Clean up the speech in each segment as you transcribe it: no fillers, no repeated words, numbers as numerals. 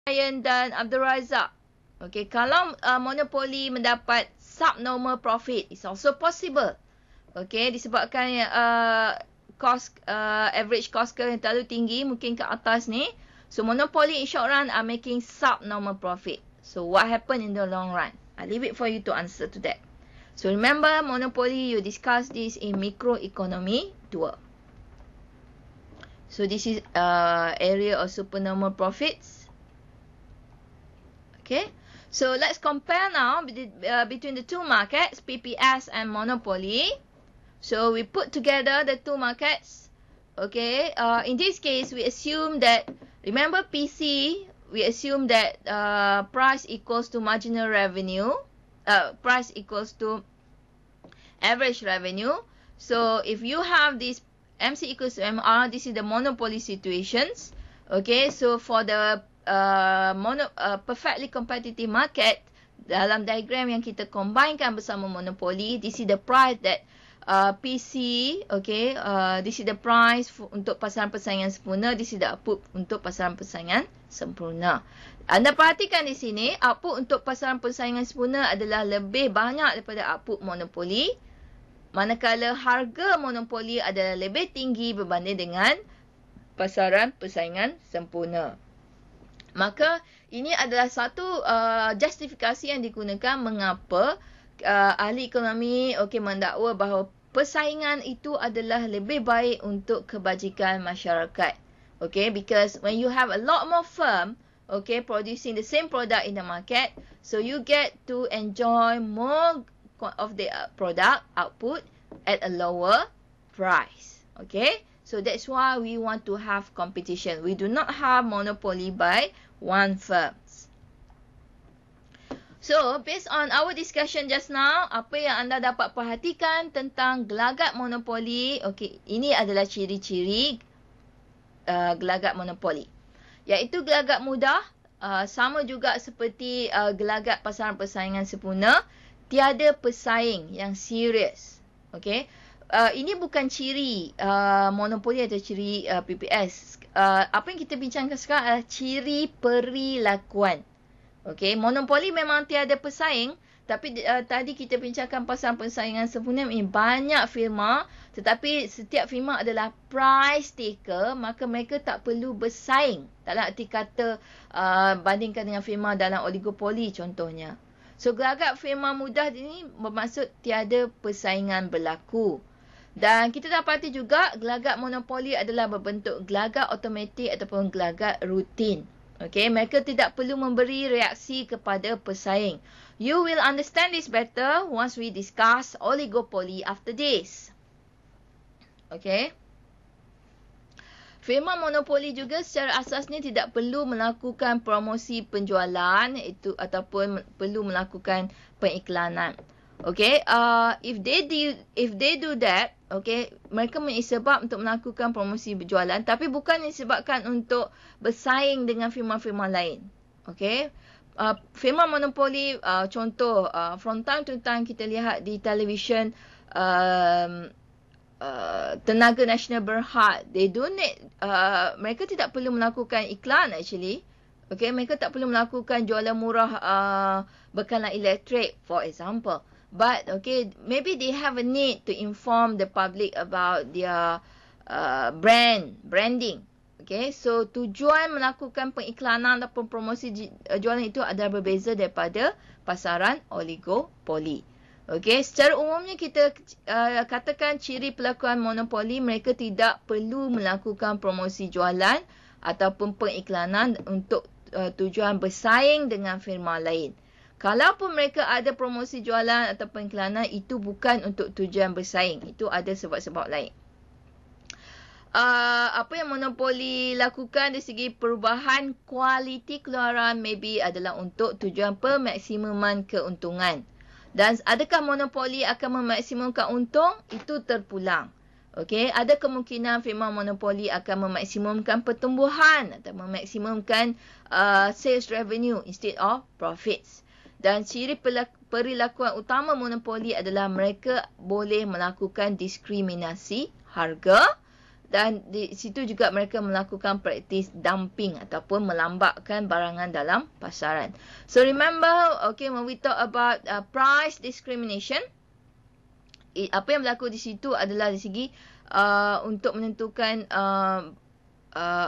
Ryan dan Abdul Razak. Okay, kalau monopoli mendapat subnormal profit, it's also possible. Okay, disebabkan average cost curve yang terlalu tinggi, mungkin ke atas ni. So, monopoly in short run are making subnormal profit. So, what happen in the long run? I leave it for you to answer to that. So, remember, monopoly, you discuss this in microeconomy 2. So, this is area of supernormal profits. Okay. So, let's compare now between the two markets, PPS and monopoly. So, we put together the two markets. Okay. In this case, we assume that, remember PC, we assume that price equals to marginal revenue. Price equals to average revenue. So, if you have this MC equals to MR, this is the monopoly situations. Okay. So, for the perfectly competitive market, dalam diagram yang kita combinekan bersama monopoly, this is the price that PC, okay, this is the price untuk pasaran persaingan sempurna, this is the output untuk pasaran persaingan sempurna. Anda perhatikan di sini, output untuk pasaran persaingan sempurna adalah lebih banyak daripada output monopoli, manakala harga monopoli adalah lebih tinggi berbanding dengan pasaran persaingan sempurna. Maka ini adalah satu justifikasi yang digunakan mengapa ahli ekonomi mendakwa bahawa persaingan itu adalah lebih baik untuk kebajikan masyarakat. Okay, because when you have a lot more firm producing the same product in the market, so you get to enjoy more of the product output at a lower price. Okay, so that's why we want to have competition. We do not have monopoly by one firm. So, based on our discussion just now, apa yang anda dapat perhatikan tentang gelagat monopoli, okay, ini adalah ciri-ciri gelagat monopoli. Iaitu gelagat mudah, sama juga seperti gelagat pasaran persaingan sempurna, tiada pesaing yang serius. Okay. Ini bukan ciri monopoli atau ciri PPS. Apa yang kita bincangkan sekarang adalah ciri perilakuan. Okay, monopoli memang tiada pesaing, tapi tadi kita bincangkan pasal persaingan sempurna ini banyak firma, tetapi setiap firma adalah price taker, maka mereka tak perlu bersaing. Dalam arti kata bandingkan dengan firma dalam oligopoli contohnya. So, gelagat firma mudah ini bermaksud tiada persaingan berlaku. Dan kita dapati juga gelagat monopoli adalah berbentuk gelagat automatik ataupun gelagat rutin. Okay, mereka tidak perlu memberi reaksi kepada pesaing. You will understand this better once we discuss oligopoly after this. Okay. Firma monopoli juga secara asasnya tidak perlu melakukan promosi penjualan itu ataupun perlu melakukan pengiklanan. Okay, if they do that, okay, mereka mempunyai sebab untuk melakukan promosi berjualan, tapi bukan disebabkan untuk bersaing dengan firma-firma lain. Okay, firma monopoli, contoh, from time to time kita lihat di televisyen, Tenaga Nasional Berhad, they donate, mereka tidak perlu melakukan iklan actually. Okay, mereka tak perlu melakukan jualan murah bekalan elektrik, for example. But, okay, maybe they have a need to inform the public about their branding. Okay, so tujuan melakukan pengiklanan ataupun promosi jualan itu adalah berbeza daripada pasaran oligopoli. Okay, secara umumnya kita katakan ciri pelakuan monopoli, mereka tidak perlu melakukan promosi jualan ataupun pengiklanan untuk tujuan bersaing dengan firma lain. Kalaupun mereka ada promosi jualan atau pengiklanan, itu bukan untuk tujuan bersaing. Itu ada sebab-sebab lain. Apa yang monopoli lakukan dari segi perubahan kualiti keluaran maybe adalah untuk tujuan pemaksimuman keuntungan. Dan adakah monopoli akan memaksimumkan untung? Itu terpulang. Okay, ada kemungkinan firma monopoli akan memaksimumkan pertumbuhan atau memaksimumkan sales revenue instead of profits. Dan ciri perilakuan utama monopoli adalah mereka boleh melakukan diskriminasi harga Dan di situ juga mereka melakukan praktis dumping ataupun melambakkan barangan dalam pasaran. So remember, okay, when we talk about price discrimination, apa yang berlaku di situ adalah di segi untuk menentukan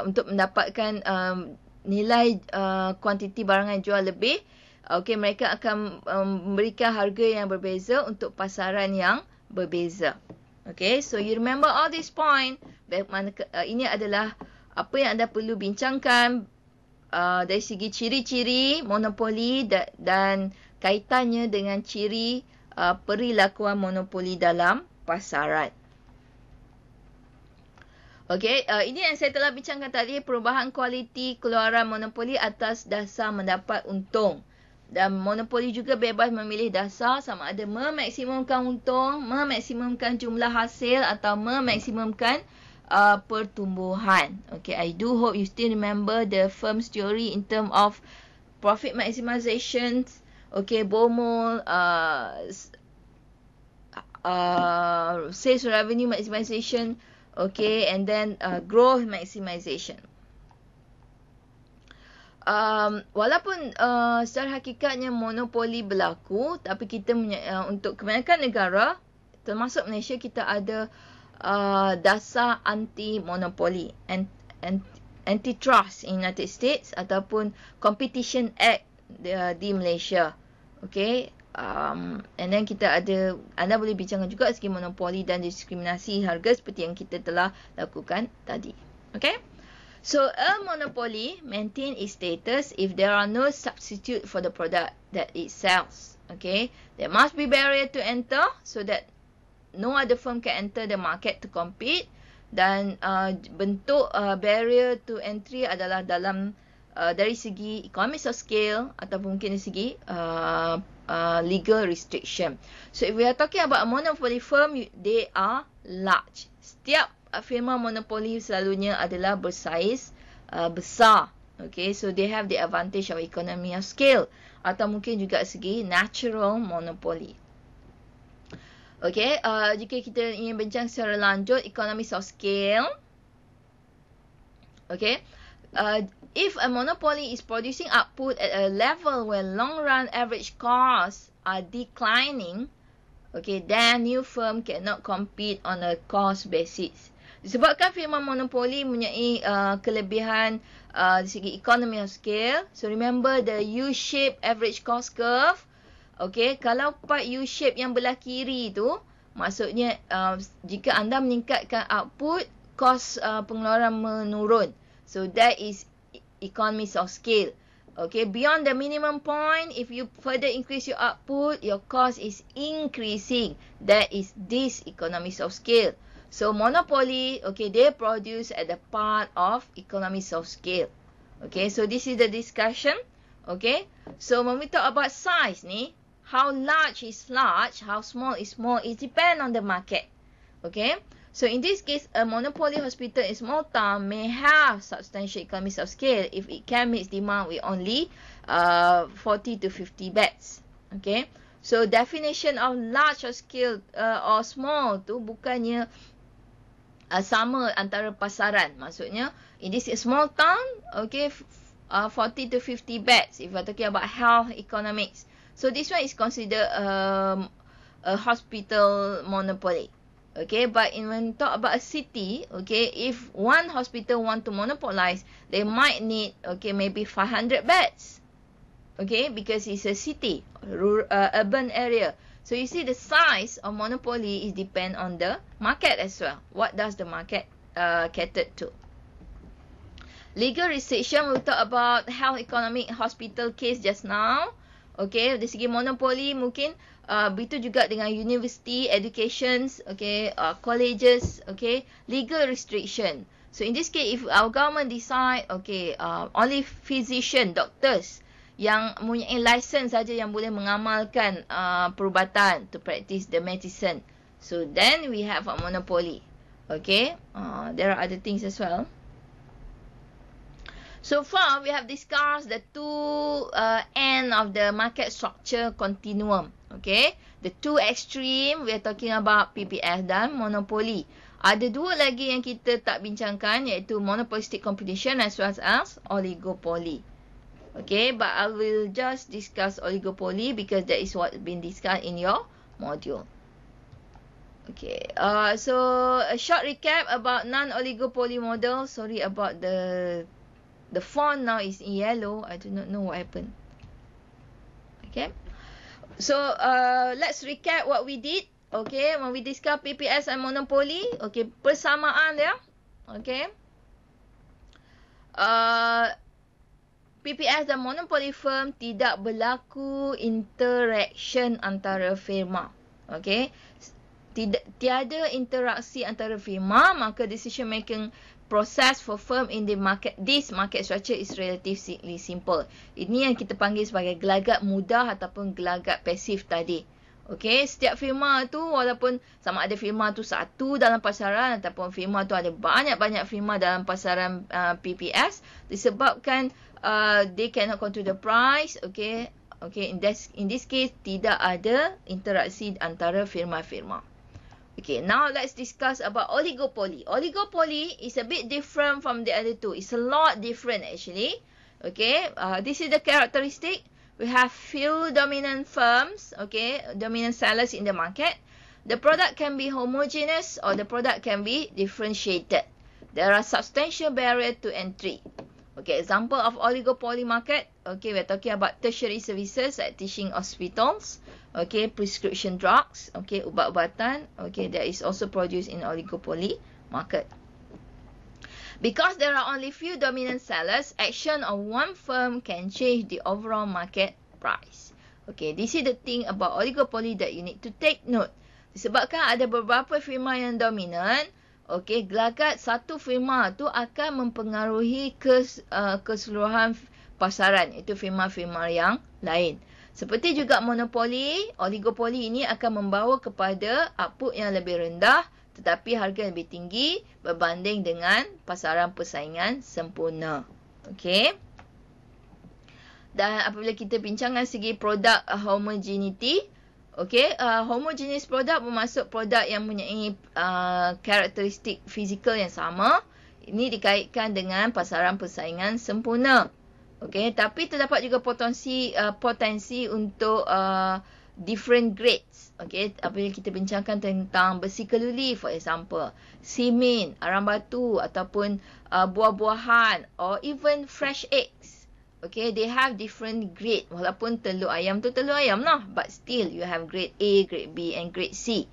untuk mendapatkan nilai kuantiti barangan jual lebih. Okay, mereka akan memberikan harga yang berbeza untuk pasaran yang berbeza. Okay, so you remember all these point. Ini adalah apa yang anda perlu bincangkan dari segi ciri-ciri monopoli dan kaitannya dengan ciri perilakuan monopoli dalam pasaran. Okay, ini yang saya telah bincangkan tadi, perubahan kualiti keluaran monopoli atas dasar mendapat untung. Dan monopoli juga bebas memilih dasar sama ada memaksimumkan untung, memaksimumkan jumlah hasil atau memaksimumkan pertumbuhan. Okay, I do hope you still remember the firm's theory in term of profit maximization, okay, BOMOL, sales revenue maximization, okay, and then growth maximization. Walaupun secara hakikatnya monopoli berlaku, tapi kita untuk kebanyakan negara, termasuk Malaysia, kita ada dasar anti-monopoli, antitrust in United States ataupun Competition Act di Malaysia. Okay, and then kita ada, anda boleh bincangkan juga segi monopoli dan diskriminasi harga seperti yang kita telah lakukan tadi. Okay. So, a monopoly maintain its status if there are no substitute for the product that it sells. Okay, there must be barrier to enter so that no other firm can enter the market to compete. Dan bentuk barrier to entry adalah dalam dari segi economies of scale ataupun mungkin dari segi legal restriction. So, if we are talking about a monopoly firm, they are large. Setiap firma monopoli selalunya adalah bersaiz besar. Okay, so they have the advantage of economy of scale atau mungkin juga segi natural monopoly. Okay, jika kita ingin bincang secara lanjut economies of scale, okay, if a monopoly is producing output at a level where long run average costs are declining, okay, then new firm cannot compete on a cost basis. Disebabkan firma monopoli mempunyai kelebihan dari segi economy of scale. So remember the U-shape average cost curve. Okay, kalau part U-shape yang belah kiri tu, maksudnya jika anda meningkatkan output, kos pengeluaran menurun. So that is economies of scale. Okay, beyond the minimum point, if you further increase your output, your cost is increasing. That is diseconomies of scale. So monopoly, okay, they produce at the part of economies of scale. Okay, so this is the discussion. Okay, so when we talk about size ni, how large is large, how small is small, it depends on the market. Okay, so in this case, a monopoly hospital in small town may have substantial economies of scale if it can meet demand with only 40 to 50 beds. Okay, so definition of large or scale or small tu bukannya sama antara pasaran. Maksudnya, in this small town, okay, 40 to 50 beds, if we're talking about health economics. So, this one is considered a hospital monopoly. Okay, but when we talk about a city, okay, if one hospital want to monopolize, they might need, okay, maybe 500 beds. Okay, because it's a city, urban area. So you see the size of monopoly is depend on the market as well. What does the market cater to? Legal restriction, we'll talk about health economic hospital case just now. Okay, dari segi monopoli mungkin begitu juga dengan university, educations, okay, colleges, okay, legal restriction. So in this case, if our government decide, okay, only physician, doctors, yang mempunyai license saja yang boleh mengamalkan perubatan to practice the medicine. So then we have a monopoly. Okay, there are other things as well. So far we have discussed the two end of the market structure continuum. Okay, the two extreme we are talking about PPS dan monopoly. Ada dua lagi yang kita tak bincangkan, iaitu monopolistic competition as well as oligopoly. Okay, but I will just discuss oligopoly because that is what been discussed in your module. Okay, so a short recap about non-oligopoly model. Sorry about the font now is in yellow. I do not know what happened. Okay, so let's recap what we did. Okay, when we discuss PPS and monopoly. Okay, persamaan dia. Okay. PPS dan monopoly firm tidak berlaku interaction antara firma. Okay. Tiada interaksi antara firma, maka decision making process for firm in the market, this market structure is relatively simple. Ini yang kita panggil sebagai gelagat mudah ataupun gelagat pasif tadi. Okey, setiap firma tu, walaupun sama ada firma tu satu dalam pasaran ataupun firma tu ada banyak-banyak firma dalam pasaran PPS, disebabkan they cannot control the price. Okey, in this case tidak ada interaksi antara firma-firma. Okay, now let's discuss about oligopoly. Oligopoly is a bit different from the other two. It's a lot different actually. Okay, this is the characteristic. We have few dominant firms, okay, dominant sellers in the market. The product can be homogeneous or the product can be differentiated. There are substantial barriers to entry. Okay, example of oligopoly market. Okay, we're talking about tertiary services like teaching hospitals. Okay, prescription drugs. Okay, ubat-ubatan. Okay, that is also produced in oligopoly market. Because there are only few dominant sellers, action of one firm can change the overall market price. Okay, this is the thing about oligopoly that you need to take note. Disebabkan ada beberapa firma yang dominan, okay, gelagat satu firma tu akan mempengaruhi keseluruhan pasaran, itu firma-firma yang lain. Seperti juga monopoli, oligopoli ini akan membawa kepada output yang lebih rendah tetapi harga lebih tinggi berbanding dengan pasaran persaingan sempurna. Okey. Dan apabila kita bincangkan segi produk homogeneity, okey, homogeneous produk bermaksud produk yang mempunyai karakteristik fizikal yang sama. Ini dikaitkan dengan pasaran persaingan sempurna. Okey, tapi terdapat juga potensi untuk different grades. Okay, apabila kita bincangkan tentang besi keluli, for example, simen, arang batu ataupun buah-buahan or even fresh eggs. Okay, they have different grade. Walaupun telur ayam tu telur ayam lah, but still you have grade A, grade B and grade C.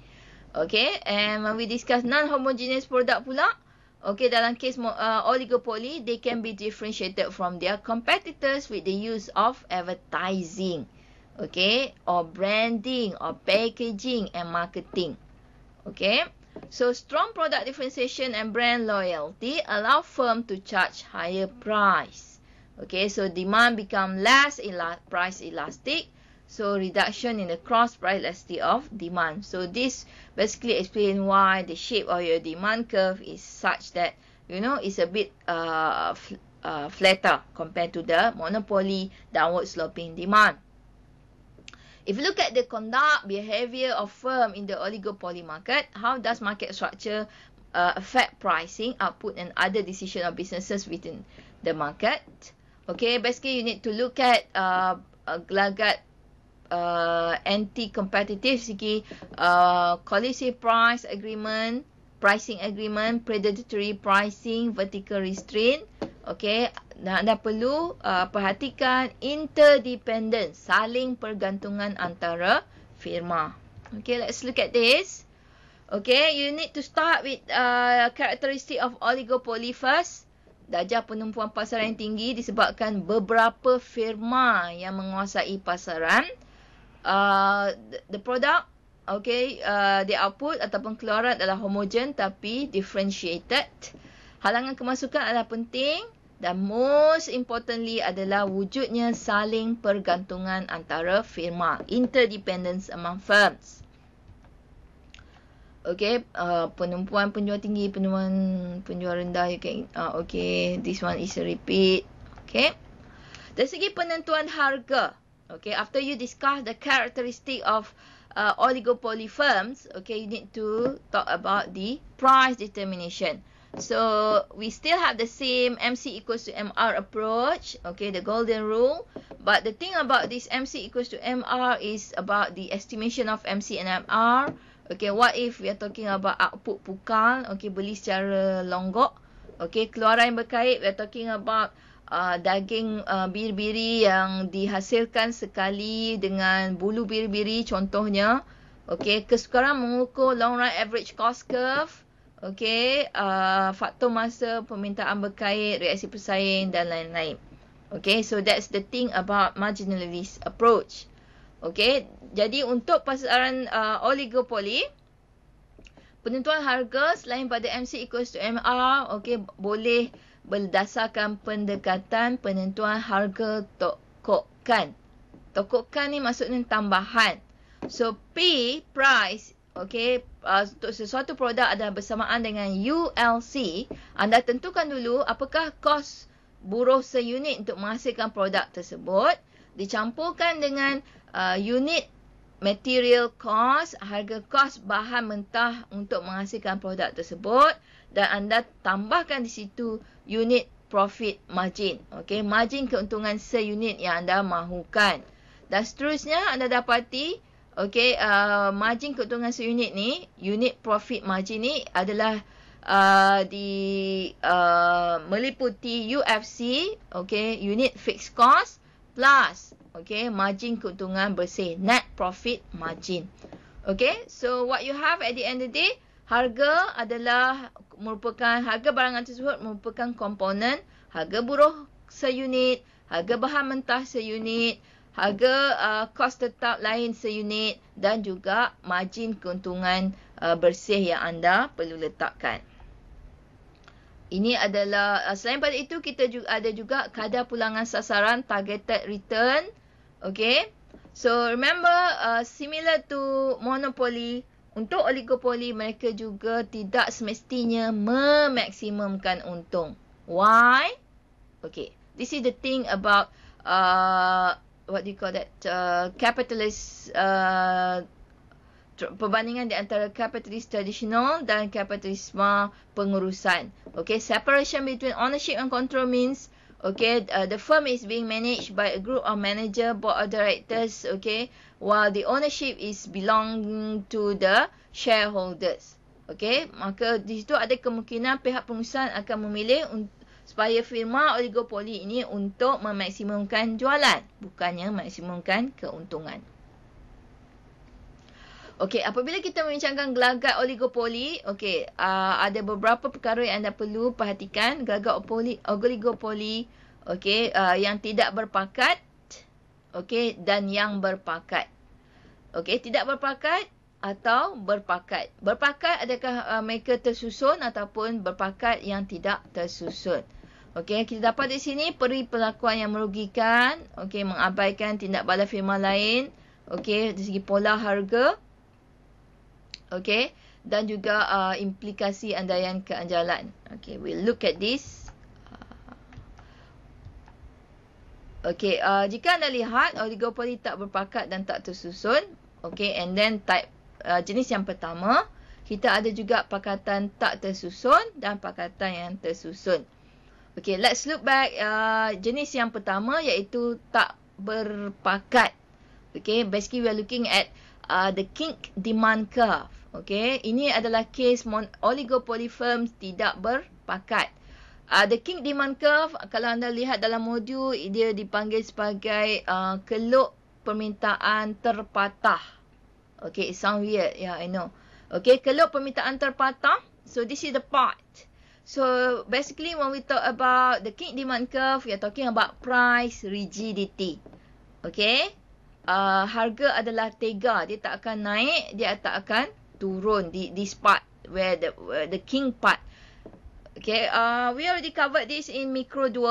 Okay, and when we discuss non-homogeneous product pula, okay, dalam case oligopoly, they can be differentiated from their competitors with the use of advertising. Okay, or branding, or packaging and marketing. Okay, so strong product differentiation and brand loyalty allow firm to charge higher price. Okay, so demand become less price elastic, so reduction in the cross price elasticity of demand. So this basically explain why the shape of your demand curve is such that, you know, it's a bit flatter compared to the monopoly downward sloping demand. If you look at the conduct behavior of firm in the oligopoly market, how does market structure affect pricing, output and other decision of businesses within the market? Okay, basically you need to look at gelagat anti-competitive segi collusive price agreement, pricing agreement, predatory pricing, vertical restraint. Okay, anda perlu perhatikan interdependence, saling pergantungan antara firma. Okay, let's look at this. Okay, you need to start with characteristic of oligopoly first. Darjah penumpuan pasaran yang tinggi disebabkan beberapa firma yang menguasai pasaran. The product, okay, the output ataupun keluaran adalah homogen tapi differentiated. Halangan kemasukan adalah penting dan most importantly adalah wujudnya saling pergantungan antara firma, interdependence among firms. Okay, penumpuan penjual tinggi, penjual rendah, you can, okay, this one is a repeat. Okay, dari segi penentuan harga, okay, after you discuss the characteristic of oligopoly firms, okay, you need to talk about the price determination. So we still have the same MC equals to MR approach, okay, the golden rule. But the thing about this MC equals to MR is about the estimation of MC and MR. Okay, what if we are talking about output pukal, okay, beli secara longgok. Okay, keluaran berkait, we are talking about daging biri-biri yang dihasilkan sekali dengan bulu biri-biri contohnya. Okay, kesukaran mengukur long run average cost curve. Okay, faktor masa, permintaan berkait, reaksi pesaing dan lain-lain. Okay, so that's the thing about marginalist approach. Okay, jadi untuk pasaran oligopoly, penentuan harga selain pada MC equals to MR, okay, boleh berdasarkan pendekatan penentuan harga tokokan. Tokokan ni maksudnya tambahan. So P, price, okay, untuk sesuatu produk adalah bersamaan dengan ULC. Anda tentukan dulu apakah kos buruh seunit untuk menghasilkan produk tersebut. Dicampurkan dengan unit material cost, harga kos bahan mentah untuk menghasilkan produk tersebut, dan anda tambahkan di situ unit profit margin. Okay, margin keuntungan seunit yang anda mahukan. Dan seterusnya anda dapati, okay, margin keuntungan seunit ni, unit profit margin ni adalah meliputi UFC, okay, unit fixed cost plus, okay, margin keuntungan bersih, net profit margin. Okay, so what you have at the end of the day, harga harga barangan tersebut merupakan komponen harga buruh seunit, harga bahan mentah seunit, harga kos tetap lain seunit, dan juga margin keuntungan bersih yang anda perlu letakkan. Ini adalah, selain pada itu, kita juga ada juga kadar pulangan sasaran, targeted return. Okay, so remember, similar to monopoly, untuk oligopoli mereka juga tidak semestinya memaksimumkan untung. Why? Okay, this is the thing about what do you call that? Capitalist, perbandingan di antara kapitalis tradisional dan kapitalisme pengurusan. Okay, separation between ownership and control means, okay, the firm is being managed by a group of manager, board of directors, okay, while the ownership is belonging to the shareholders. Okay, maka di situ ada kemungkinan pihak pengurusan akan memilih supaya firma oligopoli ini untuk memaksimumkan jualan, bukannya memaksimumkan keuntungan. Okey, apabila kita membincangkan gelagat oligopoli, okey, ada beberapa perkara yang anda perlu perhatikan. Gelagat oligopoli, okey, yang tidak berpakat, okey, dan yang berpakat. Okey, tidak berpakat atau berpakat. Berpakat adakah mereka tersusun ataupun berpakat yang tidak tersusun. Okey, kita dapat di sini peri perlakuan yang merugikan, okey, mengabaikan tindak balas firma lain, okey, dari segi pola harga. Okay, dan juga implikasi andaian keanjalan. Okay, we'll look at this. Okay, jika anda lihat oligopoli tak berpakat dan tak tersusun, okay, and then type jenis yang pertama, kita ada juga pakatan tak tersusun dan pakatan yang tersusun. Okay, let's look back jenis yang pertama iaitu tak berpakat. Okay, basically we are looking at the kink demand curve. Okay, ini adalah case oligopoly firms tidak berpakat. The kink demand curve, kalau anda lihat dalam modul, dia dipanggil sebagai keluk permintaan terpatah. Okay, it sound weird. Yeah, I know. Okay, keluk permintaan terpatah. So, this is the part. So, basically when we talk about the kink demand curve, we are talking about price rigidity. Okay, harga adalah tega. Dia tak akan naik, dia tak akan turun di this part where the king part. Okay, we already covered this in micro 2.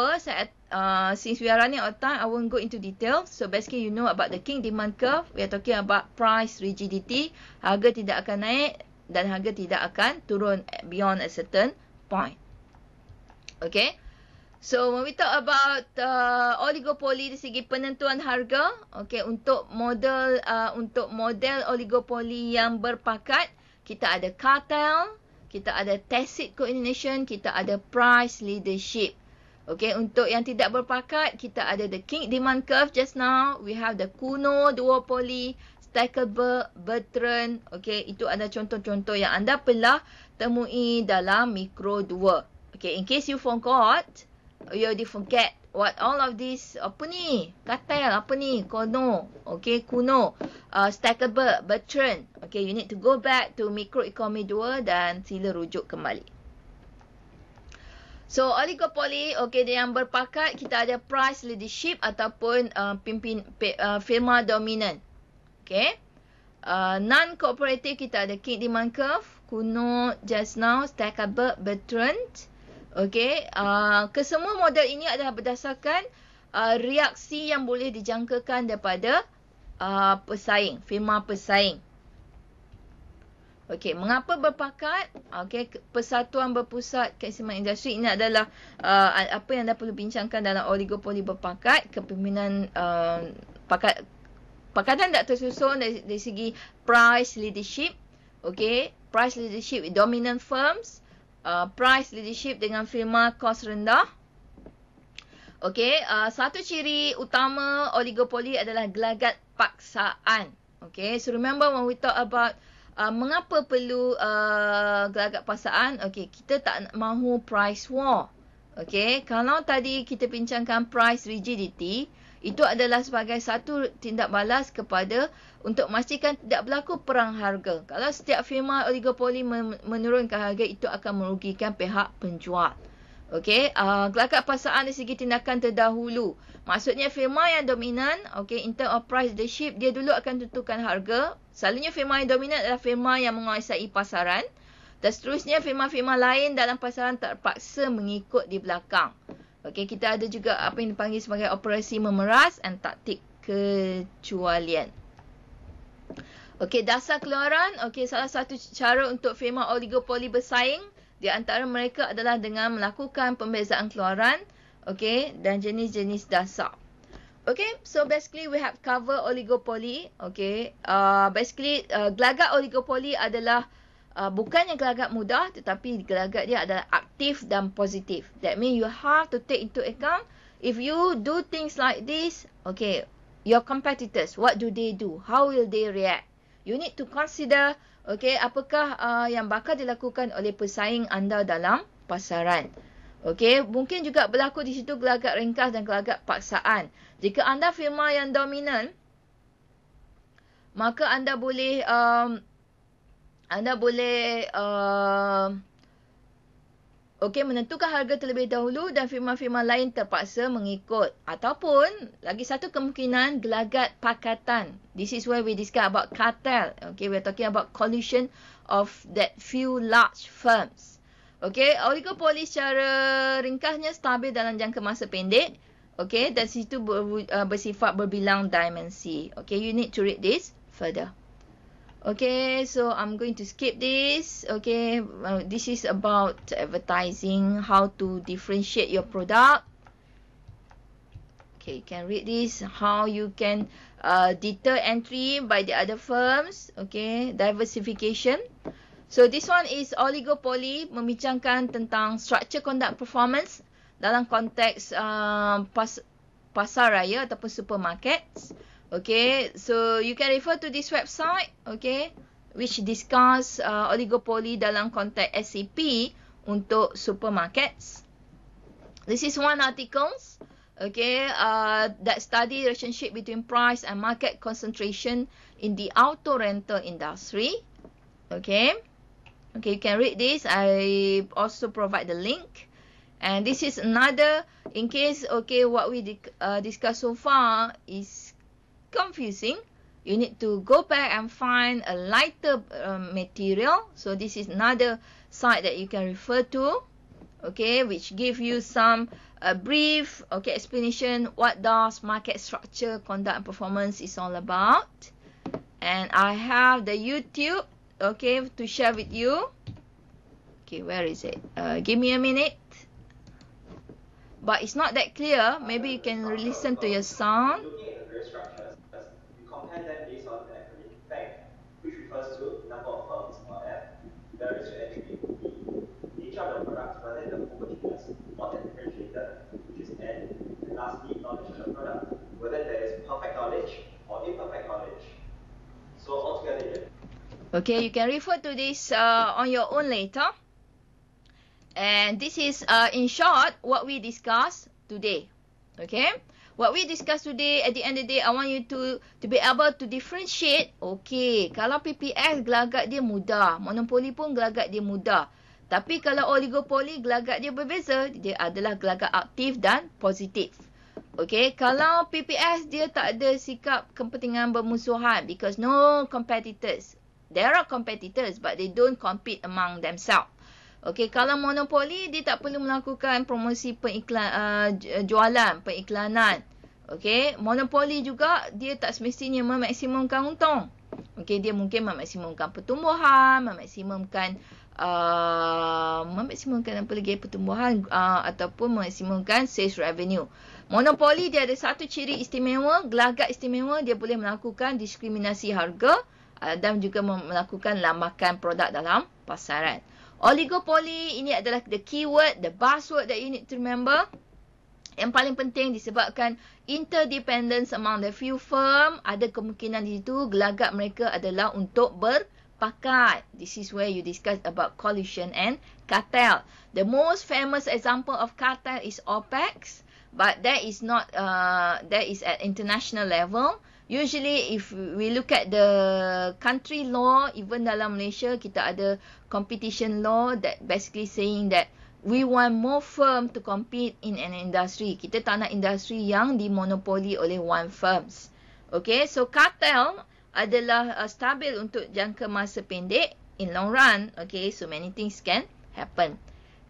Since we are running out of time, I won't go into detail. So basically you know about the king demand curve. We are talking about price rigidity. Harga tidak akan naik dan harga tidak akan turun beyond a certain point. Okay, So when we talk about oligopoly dari segi penentuan harga, okay, untuk model oligopoly yang berpakat, kita ada cartel, kita ada tacit coordination, kita ada price leadership. Okay, untuk yang tidak berpakat, kita ada the King demand curve just now, we have the Kuno duopoly, Stackelberg, Bertrand. Okay, itu ada contoh-contoh yang anda pernah temui dalam mikro 2. Okay, in case you forgot, you already forget what all of this, apa ni, cartel, apa ni, Kuno, okay, Kuno, Stackelberg, Bertrand. Okay, you need to go back to mikro ekonomi 2 dan sila rujuk kembali. So oligopoly, okay, yang berpakat, kita ada price leadership ataupun firma dominan. Okay, non-cooperative, kita ada King demand curve, Kuno just now, Stackelberg, Bertrand. Okay, kesemua model ini adalah berdasarkan reaksi yang boleh dijangkakan daripada pesaing, firma pesaing. Okay, mengapa berpakat? Okay, persatuan berpusat keseimbangan industri ini adalah apa yang anda perlu bincangkan dalam oligopoli berpakat. Kepimpinan pakatan tak tersusun dari segi price leadership. Okay, price leadership with dominant firms, price leadership dengan firma kos rendah. Okay, satu ciri utama oligopoli adalah gelagat paksaan. Okay, so remember when we talk about mengapa perlu gelagat paksaan? Okay, kita tak mahu price war. Okay, kalau tadi kita bincangkan price rigidity, itu adalah sebagai satu tindak balas kepada untuk memastikan tidak berlaku perang harga. Kalau setiap firma oligopoli menurunkan harga, itu akan merugikan pihak penjual. Okey, gelagat paksaan dari segi tindakan terdahulu. Maksudnya firma yang dominan, okey, in term of price leadership, dia dulu akan tentukan harga. Selalunya firma yang dominan adalah firma yang menguasai pasaran. Dan seterusnya firma-firma lain dalam pasaran terpaksa mengikut di belakang. Okey, kita ada juga apa yang dipanggil sebagai operasi memeras dan taktik kecualian. Okey, dasar keluaran. Okey, salah satu cara untuk firma oligopoli bersaing di antara mereka adalah dengan melakukan pembezaan keluaran, okey, dan jenis-jenis dasar. Okay, so basically we have cover oligopoli. Okay, basically gelagat oligopoli adalah bukannya gelagat mudah, tetapi gelagat dia adalah aktif dan positif. That means you have to take into account, if you do things like this, okay, your competitors, what do they do? How will they react? You need to consider, okay, apakah yang bakal dilakukan oleh pesaing anda dalam pasaran. Okay, mungkin juga berlaku di situ gelagat ringkas dan gelagat paksaan. Jika anda firma yang dominan, maka anda boleh menentukan harga terlebih dahulu dan firma-firma lain terpaksa mengikut. Ataupun lagi satu kemungkinan gelagat pakatan. This is where we discuss about cartel. Okay, we are talking about collision of that few large firms. Okay, oligopoli secara ringkasnya stabil dalam jangka masa pendek. Okay, dan situ bersifat berbilang dimensi. Okay, you need to read this further. Okay, so I'm going to skip this. Okay, this is about advertising, how to differentiate your product. Okay, you can read this, how you can deter entry by the other firms. Okay, diversification. So this one is oligopoly, membincangkan tentang structure conduct performance dalam konteks pasar raya ataupun supermarkets. Okay, so you can refer to this website, okay, which discuss oligopoly dalam konteks SCP untuk supermarkets. This is one articles, okay, that study relationship between price and market concentration in the auto rental industry. Okay, you can read this. I also provide the link. And this is another, in case, okay, what we discussed so far is confusing, you need to go back and find a lighter material. So this is another site that you can refer to, okay, which give you some brief, okay, explanation what does market structure, conduct and performance is all about. And I have the YouTube, okay, to share with you. Okay, where is it? Give me a minute. but it's not that clear. Maybe you can listen to your sound. Looking at the various structures, we compare them based on the acronym FANG, which refers to number of firms or F, barriers to entry B, nature of the product, whether the homogeneous or differentiated, which is N, and lastly, knowledge of the product, whether there is perfect knowledge or imperfect knowledge. So altogether here. Okay, you can refer to this on your own later. And this is, in short, what we discussed today. Okay? What we discussed today, at the end of the day, I want you to be able to differentiate. Okay, kalau PPS, gelagat dia mudah. Monopoli pun gelagat dia mudah. Tapi kalau oligopoli, gelagat dia berbeza. Dia adalah gelagat aktif dan positif. Okay, kalau PPS, dia tak ada sikap kepentingan bermusuhan. Because no competitors. There are competitors, but they don't compete among themselves. Okey, kalau monopoli, dia tak perlu melakukan promosi jualan, periklanan. Okey, monopoli juga, dia tak semestinya memaksimumkan untung. Okey, dia mungkin memaksimumkan pertumbuhan, memaksimumkan apa lagi, pertumbuhan ataupun memaksimumkan sales revenue. Monopoli, dia ada satu ciri istimewa, gelagat istimewa, dia boleh melakukan diskriminasi harga dan juga melakukan lambakan produk dalam pasaran. Oligopoli, ini adalah the keyword, the buzzword that you need to remember. Yang paling penting disebabkan interdependence among the few firm, ada kemungkinan di situ gelagat mereka adalah untuk berpakat. This is where you discuss about collusion and cartel. The most famous example of cartel is OPEC, but that is not that is at international level. Usually if we look at the country law, even dalam Malaysia, kita ada competition law that basically saying that we want more firm to compete in an industry. Kita tak nak industri yang dimonopoli oleh one firms. Okay, so cartel adalah stabil untuk jangka masa pendek, in long run. Okay, so many things can happen.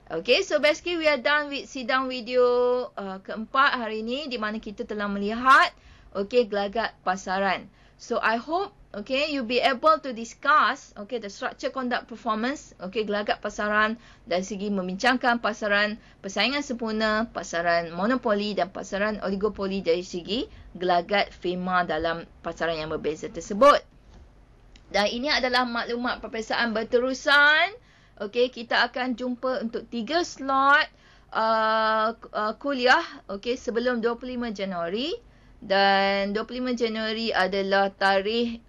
Okay, so basically we are done with sidang video keempat hari ini, di mana kita telah melihat okay, gelagat pasaran. So I hope okay, you'll be able to discuss okay, the structure, conduct, performance, okay, gelagat pasaran dari segi membincangkan pasaran persaingan sempurna, pasaran monopoli dan pasaran oligopoli dari segi gelagat firma dalam pasaran yang berbeza tersebut. Dan ini adalah maklumat peperiksaan berterusan. Okay, kita akan jumpa untuk 3 slot kuliah okay, sebelum 25 Januari. Dan 25 Januari adalah tarikh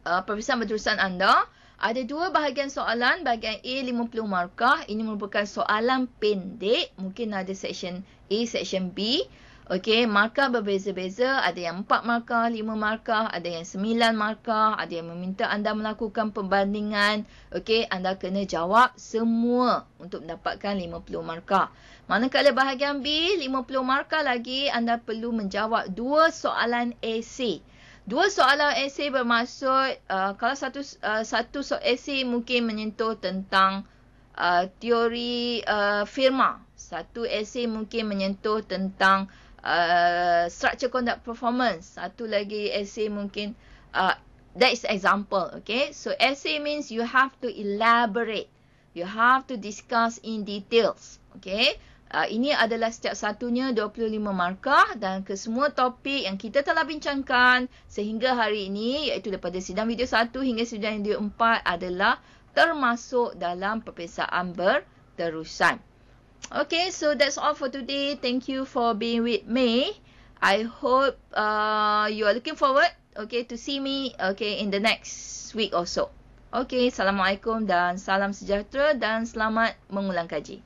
peperiksaan berterusan anda. Ada 2 bahagian soalan. Bahagian A 50 markah. Ini merupakan soalan pendek. Mungkin ada section A, section B. Okey, markah berbeza-beza. Ada yang 4 markah, 5 markah, ada yang 9 markah, ada yang meminta anda melakukan perbandingan. Okey, anda kena jawab semua untuk mendapatkan 50 markah. Manakala bahagian B, 50 markah lagi, anda perlu menjawab 2 soalan esei. 2 soalan esei bermaksud, kalau satu esei mungkin menyentuh tentang teori firma. Satu esei mungkin menyentuh tentang structure, conduct, performance. Satu lagi essay mungkin that is example. Okay, so essay means you have to elaborate, you have to discuss in details. Okay, ini adalah setiap satunya 25 markah, dan kesemua topik yang kita telah bincangkan sehingga hari ini, iaitu daripada sidang video 1 hingga sidang video 4 adalah termasuk dalam peperiksaan berterusan. Okay, so that's all for today. Thank you for being with me. I hope you are looking forward, okay, to see me, okay, in the next week or so. Okay, Assalamualaikum dan salam sejahtera dan selamat mengulang kaji.